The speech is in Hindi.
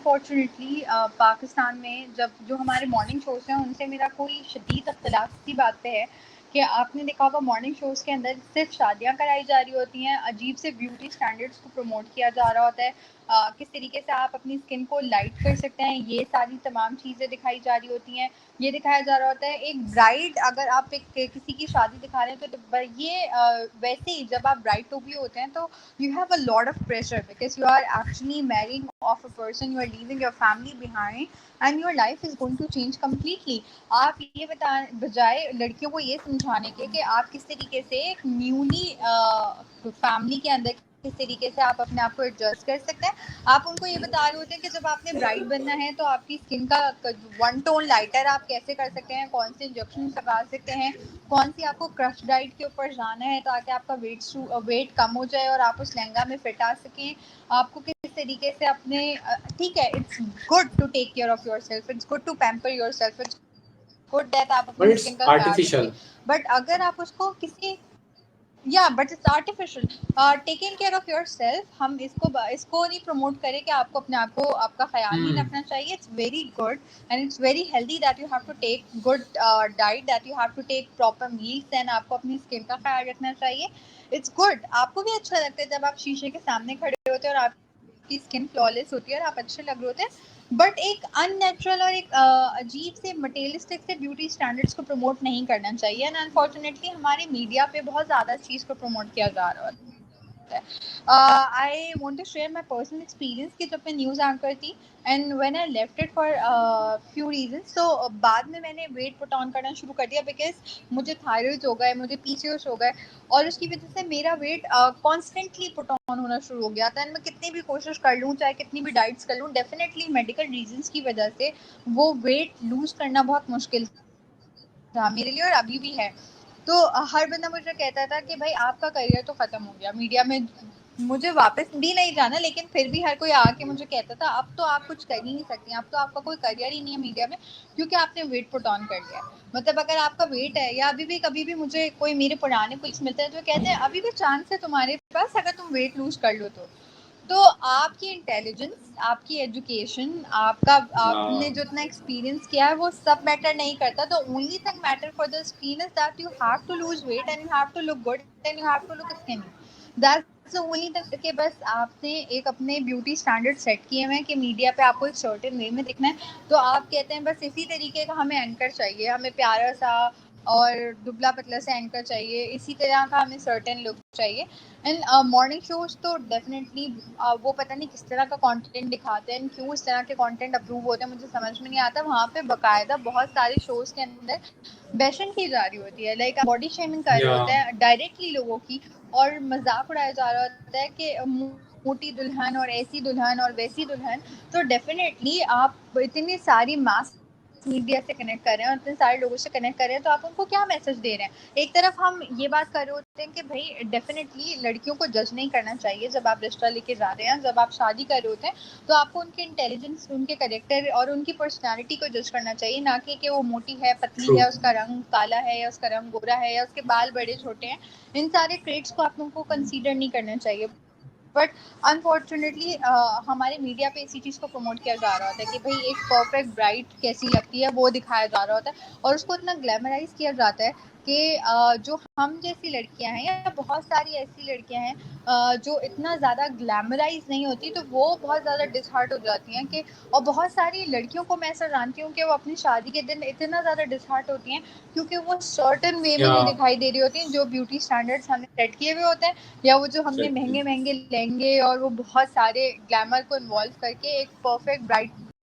अनफॉर्चुनेटली पाकिस्तान में जब जो हमारे मॉर्निंग शोज़ हैं उनसे मेरा कोई शदीद इख्तिलाफ इसी बात पे है कि आपने देखा होगा मॉर्निंग शोज़ के अंदर सिर्फ शादियां कराई जा रही होती हैं, अजीब से ब्यूटी स्टैंडर्ड्स को प्रमोट किया जा रहा होता है, किस तरीके से आप अपनी स्किन को लाइट कर सकते हैं, ये सारी तमाम चीज़ें दिखाई जा रही होती हैं। ये दिखाया जा रहा होता है एक ब्राइड, अगर आप किसी की शादी दिखा रहे हैं तो ये वैसे ही जब आप ब्राइड टू बी होते हैं तो you have a lot of pressure because you are actually marrying off a person, you are leaving your family behind and your life is going to change completely. आप ये बजाय लड़कियों को ये समझाने के कि आप किस तरीके से एक न्यूली फैमिली के अंदर किस तरीके से आप अपने आप को एडजस्ट कर सकते हैं, आप उनको ये बता रहे होते हैं कि जब आपने ब्राइड बनना है तो आपकी स्किन का वन टोन लाइटर आप कैसे कर सकते हैं, कौन से इंजेक्शन लगा सकते हैं, कौन सी आपको क्रश डाइट के ऊपर जाना है ताकि आपका वेट कम हो जाए और आप उस लहंगा में फिट आ सकें, आपको किस तरीके से अपने ठीक है, it's good to take care of yourself, it's good to pamper yourself, it's good that आप but अपनी it's स्किन का ख्याल artificial. रखें, बट अगर आप उसको किसी but it's artificial. Taking care of your self, हम इसको नहीं प्रमोट करें कि आपको अपने आप को आपका ख्याल नहीं रखना चाहिए, it's very good and it's very healthy that you have to take good diet, that you have to take proper meals, and आपको अपनी स्किन का ख्याल रखना चाहिए, इट्स गुड। आपको भी अच्छा लगता है जब आप शीशे के सामने खड़े होते हैं और आपकी स्किन फ्लॉलेस होती है और आप अच्छे लग रहे होते हैं, बट एक अननेचुरल और एक अजीब से मटेरियलिस्टिक से ब्यूटी स्टैंडर्ड्स को प्रमोट नहीं करना चाहिए, एंड अनफॉर्चुनेटली हमारे मीडिया पे बहुत ज़्यादा इस चीज़ को प्रमोट किया जा रहा है। I want to share my personal experience कि जब मैं न्यूज़ एंकर थी and when I left it for few reasons, तो बाद में मैंने वेट पुट ऑन करना शुरू कर दिया बिकॉज मुझे थायराइड हो गए, मुझे पीसीओएस हो गए और उसकी वजह से मेरा वेट कॉन्स्टेंटली पुट ऑन होना शुरू हो गया था, एंड मैं कितनी भी कोशिश कर लूँ, चाहे कितनी भी डाइट्स कर लूँ, डेफिनेटली मेडिकल रीजंस की वजह से वो वेट लूज करना बहुत मुश्किल था मेरे लिए और अभी भी है। तो हर बंदा मुझे कहता था कि भाई आपका करियर तो खत्म हो गया मीडिया में, मुझे वापस भी नहीं जाना, लेकिन फिर भी हर कोई आके मुझे कहता था अब तो आप कुछ कर ही नहीं सकती, अब तो आपका कोई करियर ही नहीं है मीडिया में क्योंकि आपने वेट पुट ऑन कर लिया है। मतलब अगर आपका वेट है या अभी भी कभी भी मुझे कोई मेरे पुराने कुछ मिलते हैं जो कहते हैं अभी भी चांस है तुम्हारे पास अगर तुम वेट लूज कर लो तो आपकी इंटेलिजेंस, आपकी एजुकेशन, आपने जो इतना एक्सपीरियंस किया है वो सब मैटर नहीं करता। The only thing matter for the screen is that you have to lose weight and you have to look good and you have to look skinny. That's the only thing कि बस आपने एक अपने ब्यूटी स्टैंडर्ड सेट किए हुए हैं कि मीडिया पे आपको एक सर्टेन वे में दिखना है, तो आप कहते हैं बस इसी तरीके का हमें एंकर चाहिए, हमें प्यारा सा और दुबला पतला सा एंकर चाहिए, इसी तरह का हमें सर्टेन लुक चाहिए। एंड मॉर्निंग शोज तो डेफिनेटली वो पता नहीं किस तरह का कंटेंट दिखाते हैं, क्यों इस तरह के कंटेंट अप्रूव होते हैं मुझे समझ में नहीं आता। वहाँ पे बकायदा बहुत सारे शोज के अंदर बैशन की जा रही होती है, लाइक बॉडी शेमिंग कर रहे होते Yeah. हैं डायरेक्टली लोगों की, और मजाक उड़ाया जा रहा होता है कि मोटी दुल्हन और ऐसी दुल्हन और वैसी दुल्हन। तो डेफिनेटली आप इतनी सारी मास मीडिया से कनेक्ट कर रहे हैं और इतने सारे लोगों से कनेक्ट कर रहे हैं, तो आप उनको क्या मैसेज दे रहे हैं? एक तरफ हम ये बात कर रहे होते हैं कि भाई डेफिनेटली लड़कियों को जज नहीं करना चाहिए, जब आप रिश्ता लेके जा रहे हैं, जब आप शादी कर रहे होते हैं तो आपको उनके इंटेलिजेंस, उनके कैरेक्टर और उनकी पर्सनालिटी को जज करना चाहिए, ना कि वो मोटी है, पतली है, True. उसका रंग काला है या उसका रंग गोरा है या उसके बाल बड़े छोटे हैं। इन सारे ट्रेट्स को आप लोगों को कंसीडर नहीं करना चाहिए, बट अनफॉर्चुनेटली हमारे मीडिया पे इसी चीज़ को प्रमोट किया जा रहा होता है कि भाई एक परफेक्ट ब्राइड कैसी लगती है वो दिखाया जा रहा होता है, और उसको इतना ग्लैमराइज किया जाता है कि जो हम जैसी लड़कियां हैं या बहुत सारी ऐसी लड़कियां हैं जो इतना ज़्यादा ग्लैमराइज नहीं होती, तो वो बहुत ज़्यादा डिसहार्ट हो जाती हैं कि, और बहुत सारी लड़कियों को मैं ऐसा जानती हूँ कि वो अपनी शादी के दिन इतना ज़्यादा डिसहार्ट होती हैं क्योंकि वो सर्टन वे में नहीं Yeah. दिखाई दे रही होती हैं जो ब्यूटी स्टैंडर्ड्स हमने सेट किए हुए होते हैं, या वो जो हमने Exactly. महंगे महंगे लहंगे और वो बहुत सारे ग्लैमर को इन्वॉल्व करके एक परफेक्ट ब्राइड